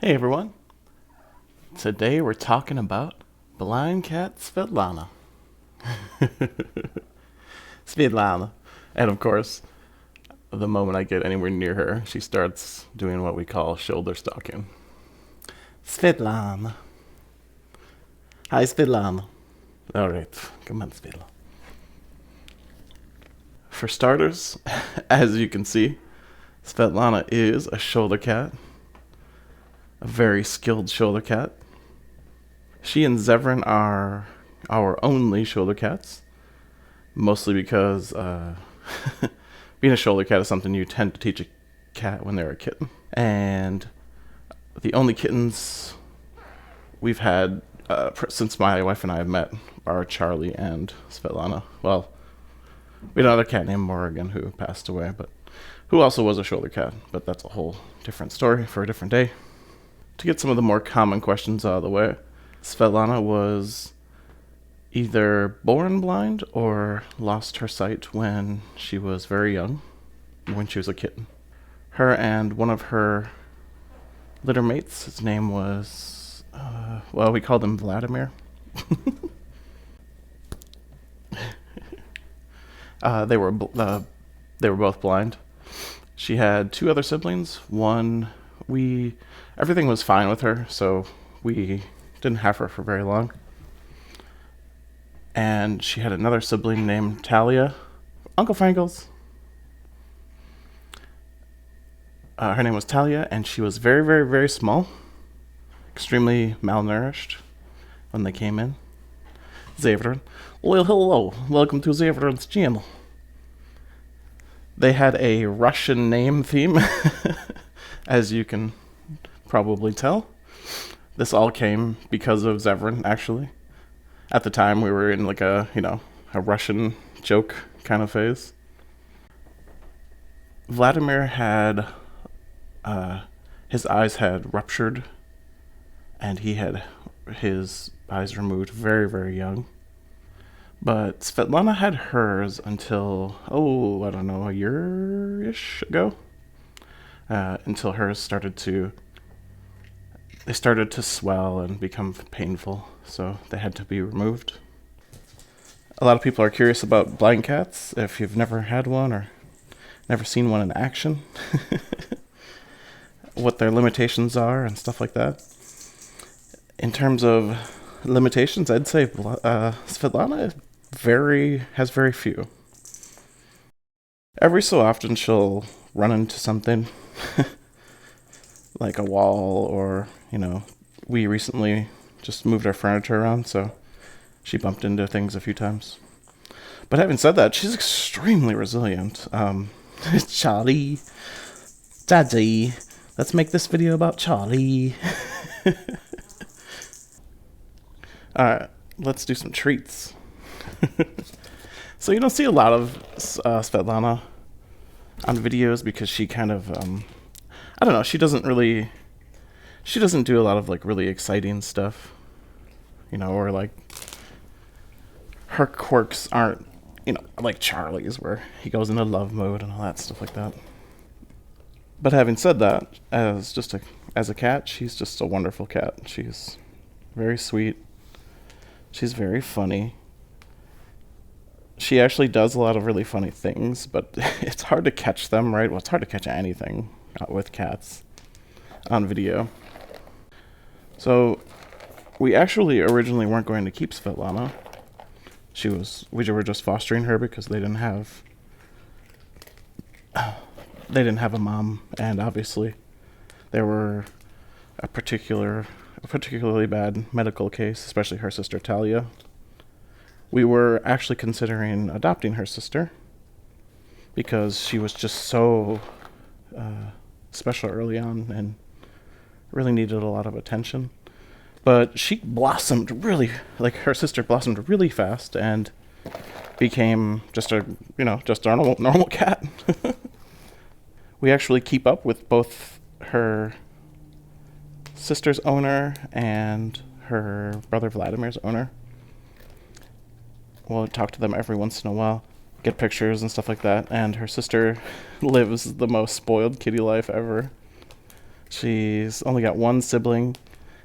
Hey everyone, today we're talking about blind cat Svetlana. Svetlana. And of course, the moment I get anywhere near her, she starts doing what we call shoulder stalking. Svetlana. Hi Svetlana. Alright, come on Svetlana. For starters, as you can see, Svetlana is a shoulder cat. A very skilled shoulder cat. She and Zevran are our only shoulder cats, mostly because being a shoulder cat is something you tend to teach a cat when they're a kitten. And the only kittens we've had since my wife and I have met are Charlie and Svetlana. Well, we had another cat named Morrigan who passed away, but who also was a shoulder cat, but that's a whole different story for a different day. To get some of the more common questions out of the way, Svetlana was either born blind or lost her sight when she was very young, when she was a kitten. Her and one of her litter mates, his name was, we called him Vladimir. They were both blind. She had two other siblings. Everything was fine with her, so we didn't have her for very long. And she had another sibling named Talia. Uncle Frankles. Her name was Talia, and she was very, very, very small. Extremely malnourished when they came in. Zevran. Well, hello. Welcome to Zevran's channel. They had a Russian name theme, as you can probably tell. This all came because of Zevran, actually. At the time, we were in like a Russian joke kind of phase. Vladimir had, his eyes had ruptured, and he had his eyes removed very, very young. But Svetlana had hers until, a year-ish ago. Until hers started to swell and become painful, so they had to be removed. A lot of people are curious about blind cats, if you've never had one or never seen one in action. What their limitations are and stuff like that. In terms of limitations, I'd say Svetlana has very few. Every so often she'll run into something like a wall, or we recently just moved our furniture around, so she bumped into things a few times. But having said that, she's extremely resilient. Charlie, Daddy, let's make this video about Charlie. Alright, let's do some treats. So you don't see a lot of Svetlana on videos because she kind of, I don't know, she doesn't do a lot of like really exciting stuff, or like her quirks aren't, like Charlie's where he goes into love mode and all that stuff like that. But having said that, as a cat, she's just a wonderful cat. She's very sweet. She's very funny. She actually does a lot of really funny things, but it's hard to catch them, right? Well, it's hard to catch anything with cats on video. So we actually originally weren't going to keep Svetlana. We were just fostering her because they didn't have a mom, and obviously there were a particularly bad medical case, especially her sister Talia. We were actually considering adopting her sister because she was just so special early on and really needed a lot of attention. But she blossomed her sister blossomed really fast and became just a normal cat. We actually keep up with both her sister's owner and her brother Vladimir's owner. We'll talk to them every once in a while, get pictures and stuff like that, and her sister lives the most spoiled kitty life ever. She's only got one sibling,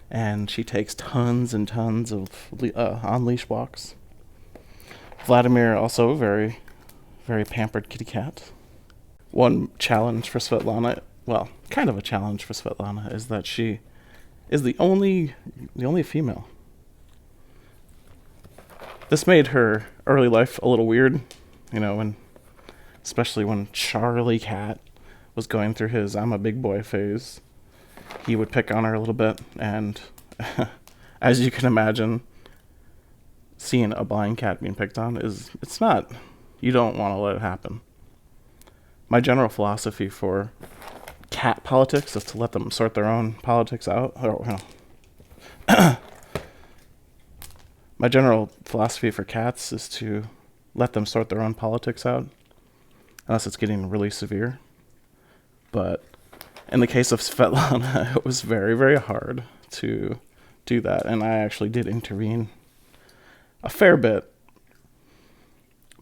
and she takes tons and tons of on-leash walks. Vladimir, also very, very pampered kitty cat. One challenge for Svetlana, well, kind of a challenge for Svetlana, is that she is the only female. This made her early life a little weird, especially when Charlie Cat was going through his "I'm a big boy" phase. He would pick on her a little bit, and as you can imagine, seeing a blind cat being picked on it's not, you don't want to let it happen. My general philosophy for cat politics is to let them sort their own politics out. My general philosophy for cats is to let them sort their own politics out, unless it's getting really severe. But in the case of Svetlana, it was very, very hard to do that, and I actually did intervene a fair bit,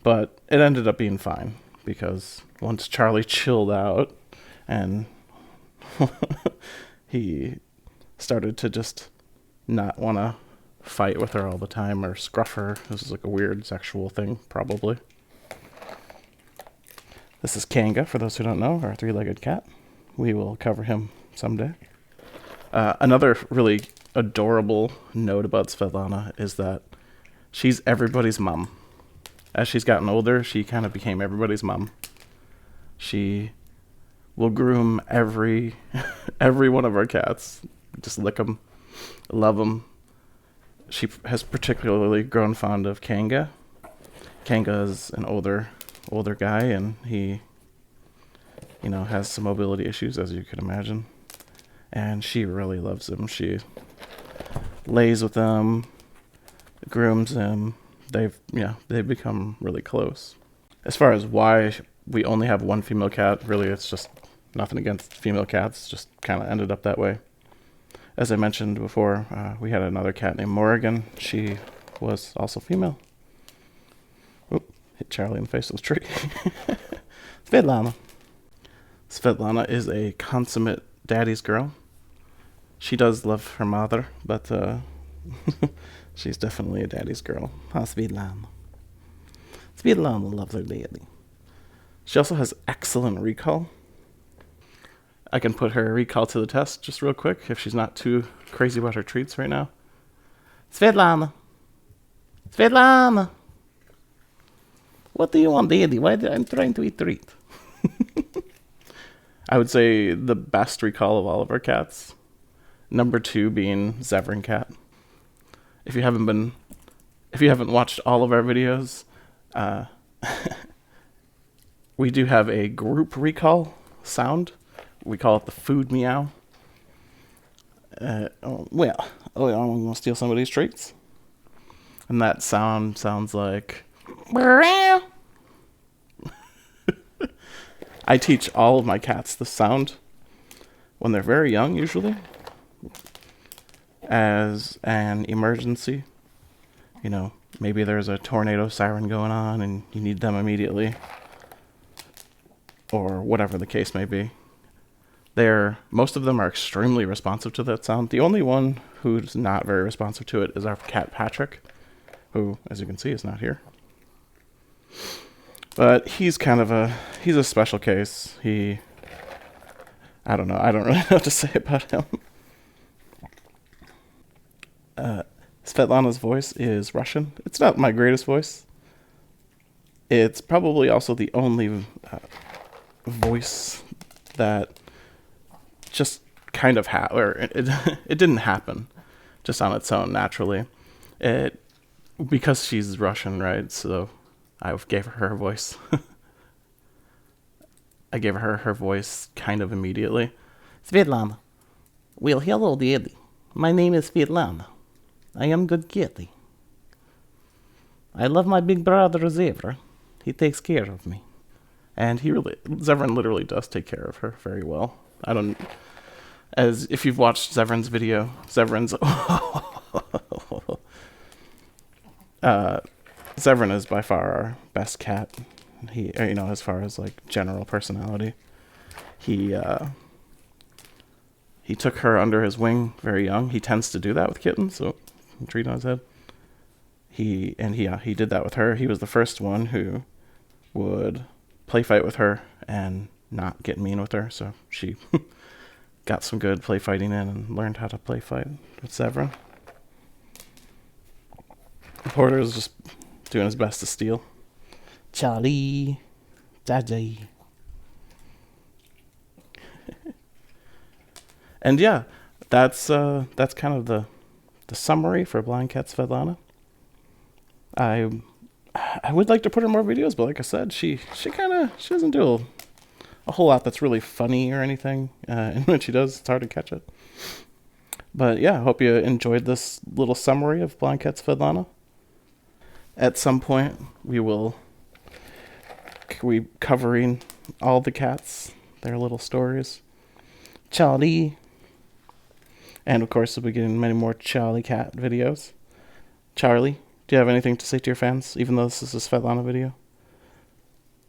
but it ended up being fine, because once Charlie chilled out and he started to just not want to fight with her all the time or scruff her. This is like a weird sexual thing, probably. This is Kanga, for those who don't know, our three-legged cat. We will cover him someday. Another really adorable note about Svetlana is that she's everybody's mom. As she's gotten older, she kind of became everybody's mom. She will groom every one of our cats, just lick them, love them. She has particularly grown fond of Kanga. Kanga is an older guy, and he, has some mobility issues, as you can imagine. And she really loves him. She lays with him, grooms him. They've become really close. As far as why we only have one female cat, really it's just nothing against female cats, just kind of ended up that way. As I mentioned before, we had another cat named Morrigan. She was also female. Oop, hit Charlie in the face with a tree. Svetlana. Svetlana is a consummate daddy's girl. She does love her mother, but she's definitely a daddy's girl. Svetlana. Svetlana loves her daddy. She also has excellent recall. I can put her recall to the test just real quick if she's not too crazy about her treats right now. Svetlana. Svetlana. What do you want, daddy? I'm trying to eat treat. I would say the best recall of all of our cats. Number 2 being Zevran cat. If you haven't watched all of our videos, we do have a group recall sound. We call it the food meow. I'm going to steal somebody's treats. And that sound sounds like... I teach all of my cats the sound when they're very young, usually, as an emergency. Maybe there's a tornado siren going on and you need them immediately, or whatever the case may be. Most of them are extremely responsive to that sound. The only one who's not very responsive to it is our cat Patrick, who, as you can see, is not here. But he's he's a special case. I don't know. I don't really know what to say about him. Svetlana's voice is Russian. It's not my greatest voice. It's probably also the only voice that just kind of it didn't happen just on its own naturally. Because she's Russian, right? So I gave her voice. I gave her voice kind of immediately. Svetlana. Well, hello, daddy. My name is Svetlana. I am good kitty. I love my big brother Zevran. He takes care of me. And Zevran literally does take care of her very well. If you've watched Zevran's video, Zevran is by far our best cat. As far as like general personality, he he took her under his wing very young. He tends to do that with kittens, so treat on his head. He did that with her. He was the first one who would play fight with her and not get mean with her, so she got some good play fighting in and learned how to play fight with Severin. Porter is just doing his best to steal. Charlie, Daddy. And yeah, that's kind of the summary for Blind Cat Svetlana. I would like to put her more videos, but like I said, she doesn't do a whole lot that's really funny or anything. And when she does, it's hard to catch it. But yeah, I hope you enjoyed this little summary of Blind Cat Svetlana. At some point, we covering all the cats, their little stories. Charlie. And of course, we'll be getting many more Charlie Cat videos. Charlie, do you have anything to say to your fans, even though this is a Svetlana video?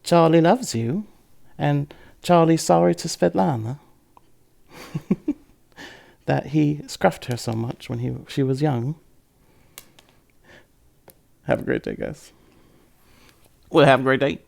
Charlie loves you, and Charlie's sorry to Svetlana that he scruffed her so much when she was young. Have a great day, guys. Well, have a great day.